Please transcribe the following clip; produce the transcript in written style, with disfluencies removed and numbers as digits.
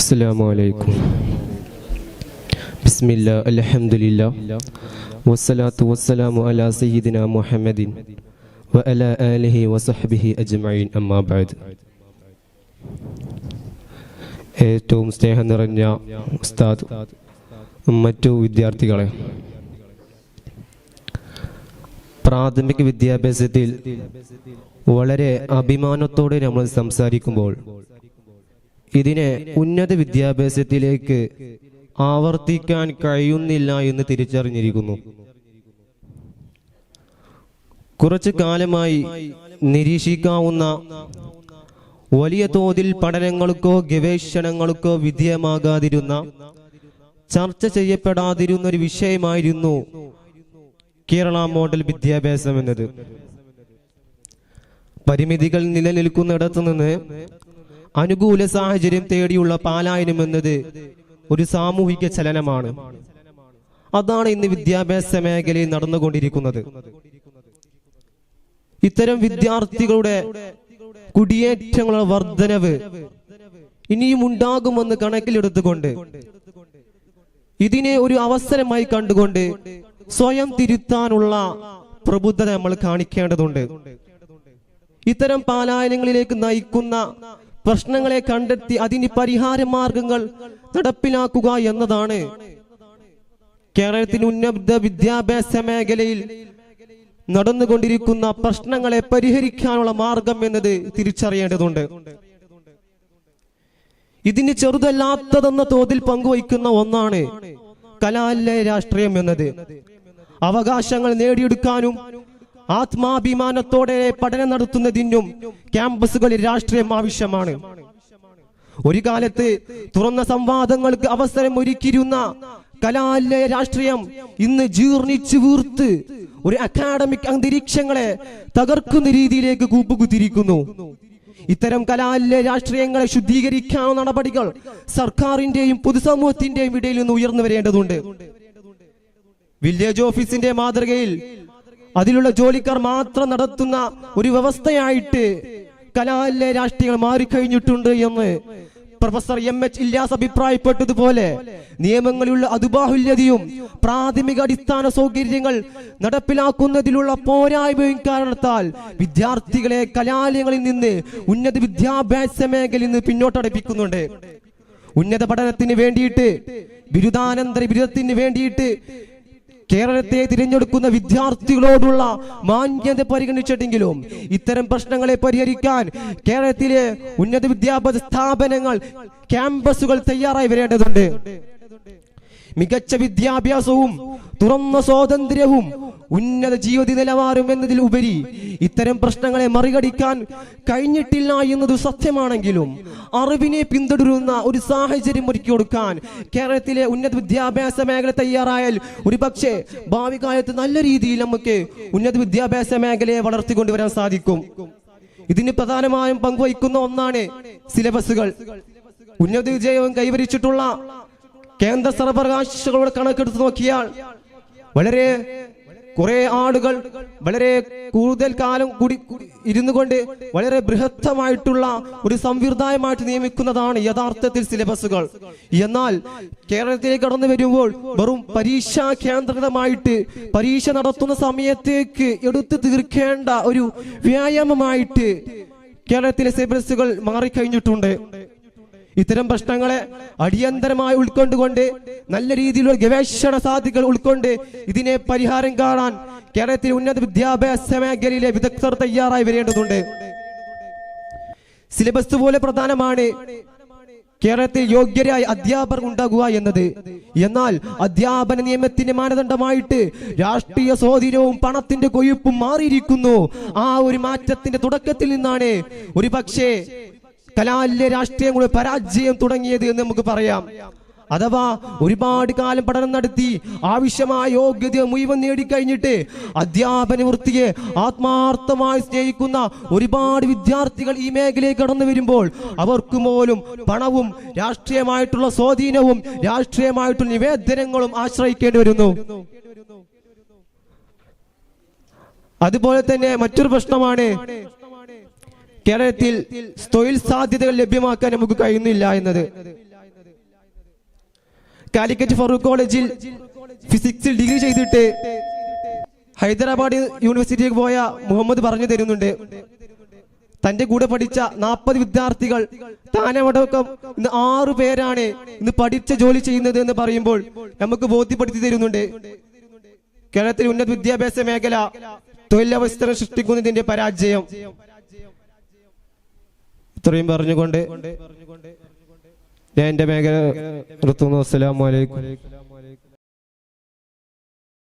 അസ്സലാമു അലൈക്കും. ബിസ്മില്ലാ അൽഹംദുലില്ലാ വസ്സലാത്തു വസ്സലാമു അലാ സയ്യിദിനാ മുഹമ്മദിൻ വ അലാ ആലിഹി വസഹ്ബിഹി അജ്മഈൻ. അമ്മാ ബഅദ്. ഏറ്റവും സ്നേഹം നിറഞ്ഞ ഉസ്താദ്, മറ്റു വിദ്യാർത്ഥികളെ, പ്രാഥമിക വിദ്യാഭ്യാസത്തിൽ വളരെ അഭിമാനത്തോടെ നമ്മൾ സംസാരിക്കുമ്പോൾ ഇതിനെ ഉന്നത വിദ്യാഭ്യാസത്തിലേക്ക് ആവർത്തിക്കാൻ കഴിയുന്നില്ല എന്ന് തിരിച്ചറിഞ്ഞിരിക്കുന്നു. കുറച്ചു കാലമായി നിരീക്ഷിക്കാവുന്ന വലിയ തോതിൽ പഠനങ്ങൾക്കോ ഗവേഷണങ്ങൾക്കോ വിധേയമാകാതിരുന്ന, ചർച്ച ചെയ്യപ്പെടാതിരുന്ന ഒരു വിഷയമായിരുന്നു കേരള മോഡൽ വിദ്യാഭ്യാസം എന്നത്. പരിമിതികൾ നിലനിൽക്കുന്നിടത്തു നിന്ന് അനുകൂല സാഹചര്യം തേടിയുള്ള പലായനം എന്നത് ഒരു സാമൂഹിക ചലനമാണ്. അതാണ് ഇന്ന് വിദ്യാഭ്യാസ മേഖലയിൽ നടന്നുകൊണ്ടിരിക്കുന്നത്. ഇത്തരം വിദ്യാർത്ഥികളുടെ കുടിയേറ്റങ്ങളുടെ വർധനവ് ഇനിയും ഉണ്ടാകുമെന്ന് കണക്കിലെടുത്തുകൊണ്ട്, ഇതിനെ ഒരു അവസരമായി കണ്ടുകൊണ്ട് സ്വയം തിരുത്താനുള്ള പ്രബുദ്ധത നമ്മൾ കാണിക്കേണ്ടതുണ്ട്. ഇത്തരം പലായനങ്ങളിലേക്ക് നയിക്കുന്ന പ്രശ്നങ്ങളെ കണ്ടെത്തി അതിന് പരിഹാര മാർഗങ്ങൾ നടപ്പിലാക്കുക എന്നതാണ് കേരളത്തിന് ഉന്നത വിദ്യാഭ്യാസ മേഖലയിൽ നടന്നുകൊണ്ടിരിക്കുന്ന പ്രശ്നങ്ങളെ പരിഹരിക്കാനുള്ള മാർഗം എന്നത് തിരിച്ചറിയേണ്ടതുണ്ട്. ഇതിന് ചെറുതല്ലാത്തതെന്ന തോതിൽ പങ്കുവയ്ക്കുന്ന ഒന്നാണ് കലാലയ രാഷ്ട്രീയം എന്നത്. അവകാശങ്ങൾ നേടിയെടുക്കാനും ആത്മാഭിമാനത്തോടെ പഠനം നടത്തുന്നതിനും ക്യാമ്പസുകളിൽ രാഷ്ട്രീയം ആവശ്യമാണ്. ഒരു കാലത്ത് തുറന്ന സംവാദങ്ങൾക്ക് അവസരം ഒരുക്കിയിരുന്ന കലാലയ രാഷ്ട്രീയം ഇന്ന് ജീർണിച്ചു വീർത്ത് ഒരു അക്കാഡമിക് അന്തരീക്ഷങ്ങളെ തകർക്കുന്ന രീതിയിലേക്ക് കൂപ്പുകുത്തിരിക്കുന്നു. ഇത്തരം കലാലയ രാഷ്ട്രീയങ്ങളെ ശുദ്ധീകരിക്കാനുള്ള നടപടികൾ സർക്കാരിന്റെയും പൊതുസമൂഹത്തിന്റെയും ഇടയിൽ നിന്ന് ഉയർന്നു വരേണ്ടതുണ്ട്. വില്ലേജ് ഓഫീസിന്റെ മാതൃകയിൽ അതിലുള്ള ജോലിക്കാർ മാത്രം നടത്തുന്ന ഒരു വ്യവസ്ഥയായിട്ട് കലാലയ രാഷ്ട്രീയങ്ങൾ മാറിക്കഴിഞ്ഞിട്ടുണ്ട് എന്ന് പ്രൊഫസർ എം.എച്ച്. ഇല്യാസ് അഭിപ്രായപ്പെട്ടതുപോലെ നിയമങ്ങളിലുള്ള അതുബാഹുല്യതയും പ്രാഥമിക അടിസ്ഥാന സൗകര്യങ്ങൾ നടപ്പിലാക്കുന്നതിലുള്ള പോരായ്മയും കാരണത്താൽ വിദ്യാർത്ഥികളെ കലാലയങ്ങളിൽ നിന്ന് ഉന്നത വിദ്യാഭ്യാസ മേഖലയിൽ നിന്ന് പിന്നോട്ടടിപ്പിക്കുന്നുണ്ട്. ഉന്നത പഠനത്തിന് വേണ്ടിയിട്ട്, ബിരുദാനന്തര ബിരുദത്തിന് വേണ്ടിയിട്ട് കേരളത്തെ തിരഞ്ഞെടുക്കുന്ന വിദ്യാർത്ഥികളോടുള്ള മാന്യത പരിഗണിച്ചിട്ടെങ്കിലും ഇത്തരം പ്രശ്നങ്ങളെ പരിഹരിക്കാൻ കേരളത്തിലെ ഉന്നത വിദ്യാഭ്യാസ സ്ഥാപനങ്ങൾ, ക്യാമ്പസുകൾ തയ്യാറായി വരേണ്ടതുണ്ട്. മികച്ച വിദ്യാഭ്യാസവും തുറന്ന സ്വാതന്ത്ര്യവും ഉന്നത ജീവിത നിലവാരം എന്നതിൽ ഉപരി ഇത്തരം പ്രശ്നങ്ങളെ മറികടിക്കാൻ കഴിഞ്ഞിട്ടില്ല എന്നത് സത്യമാണെങ്കിലും അറിവിനെ പിന്തുടരുന്ന ഒരു സാഹചര്യം ഒരുക്കി കൊടുക്കാൻ കേരളത്തിലെ ഉന്നത വിദ്യാഭ്യാസ മേഖല തയ്യാറായാൽ ഒരു പക്ഷേ ഭാവി കാലത്ത് നല്ല രീതിയിൽ നമുക്ക് ഉന്നത വിദ്യാഭ്യാസ മേഖലയെ വളർത്തിക്കൊണ്ടുവരാൻ സാധിക്കും. ഇതിന് പ്രധാനമായും പങ്കുവയ്ക്കുന്ന ഒന്നാണ് സിലബസുകൾ. ഉന്നത വിജയവും കൈവരിച്ചിട്ടുള്ള കേന്ദ്ര സർവകലാശാലകളുടെ കണക്കെടുത്ത് നോക്കിയാൽ വളരെ കുറെ ആളുകൾ വളരെ കൂടുതൽ കാലം കൂടി ഇരുന്നു കൊണ്ട് വളരെ ബൃഹത്തമായിട്ടുള്ള ഒരു സമ്പ്രദായമായിട്ട് നിയമിക്കുന്നതാണ് യഥാർത്ഥത്തിൽ സിലബസുകൾ. എന്നാൽ കേരളത്തിലേക്ക് കടന്നു വരുമ്പോൾ വെറും പരീക്ഷാ കേന്ദ്രീകൃതമായിട്ട് പരീക്ഷ നടത്തുന്ന സമയത്തേക്ക് എടുത്തു തീർക്കേണ്ട ഒരു വ്യായാമമായിട്ട് കേരളത്തിലെ സിലബസുകൾ മാറിക്കഴിഞ്ഞിട്ടുണ്ട്. ഇത്തരം പ്രശ്നങ്ങളെ അടിയന്തരമായി ഉൾക്കൊണ്ടുകൊണ്ട് നല്ല രീതിയിലുള്ള ഗവേഷണ സാധ്യതകൾ ഉൾക്കൊണ്ട് ഇതിനെ പരിഹാരം കാണാൻ കേരളത്തിലെ ഉന്നത വിദ്യാഭ്യാസ മേഖലയിലെ വിദഗ്ധർ തയ്യാറായി വരേണ്ടതുണ്ട്. സിലബസ് പോലെ പ്രധാനമാണ് കേരളത്തിൽ യോഗ്യരായ അധ്യാപകർ ഉണ്ടാകുക എന്നത്. എന്നാൽ അധ്യാപന നിയമത്തിന്റെ മാനദണ്ഡമായിട്ട് രാഷ്ട്രീയ സ്വാധീനവും പണത്തിന്റെ കൊഴുപ്പും മാറിയിരിക്കുന്നു. ആ ഒരു മാറ്റത്തിന്റെ തുടക്കത്തിൽ നിന്നാണ് ഒരു പക്ഷേ കലാലയ രാഷ്ട്രീയങ്ങളുടെ പരാജയം തുടങ്ങിയത് എന്ന് നമുക്ക് പറയാം. അഥവാ ഒരുപാട് കാലം പഠനം നടത്തി ആവശ്യമായ യോഗ്യത മുഴുവൻ നേടിക്കഴിഞ്ഞിട്ട് അധ്യാപന വൃത്തിയെ ആത്മാർത്ഥമായി സ്നേഹിക്കുന്ന ഒരുപാട് വിദ്യാർത്ഥികൾ ഈ മേഖലയിൽ കടന്നു വരുമ്പോൾ അവർക്ക് പോലും പണവും രാഷ്ട്രീയമായിട്ടുള്ള സ്വാധീനവും രാഷ്ട്രീയമായിട്ടുള്ള നിവേദനങ്ങളും ആശ്രയിക്കേണ്ടി വരുന്നു. അതുപോലെ തന്നെ മറ്റൊരു പ്രശ്നമാണ് കേരളത്തിൽ തൊഴിൽ സാധ്യതകൾ ലഭ്യമാക്കാൻ നമുക്ക് കഴിയുന്നില്ല എന്നത്. കാലിക്കറ്റ് ഫറൂഖ് കോളേജിൽ ഫിസിക്സിൽ ഡിഗ്രി ചെയ്തിട്ട് ഹൈദരാബാദ് യൂണിവേഴ്സിറ്റിയിലേക്ക് പോയ മുഹമ്മദ് പറഞ്ഞു തരുന്നുണ്ട്, തന്റെ കൂടെ പഠിച്ച 40 വിദ്യാർത്ഥികൾ താനവടക്കം ഇന്ന് 6 പേരാണ് ഇന്ന് പഠിച്ച ജോലി ചെയ്യുന്നത് എന്ന് പറയുമ്പോൾ നമുക്ക് ബോധ്യപ്പെടുത്തി തരുന്നുണ്ട് കേരളത്തിലെ ഉന്നത വിദ്യാഭ്യാസ മേഖല തൊഴിലവസരം സൃഷ്ടിക്കുന്നതിന്റെ പരാജയം. ഇത്രയും പറഞ്ഞുകൊണ്ട് ഞാൻ എന്റെ മേഖല നിർത്തുന്നു. അസ്സലാമു അലൈക്കും.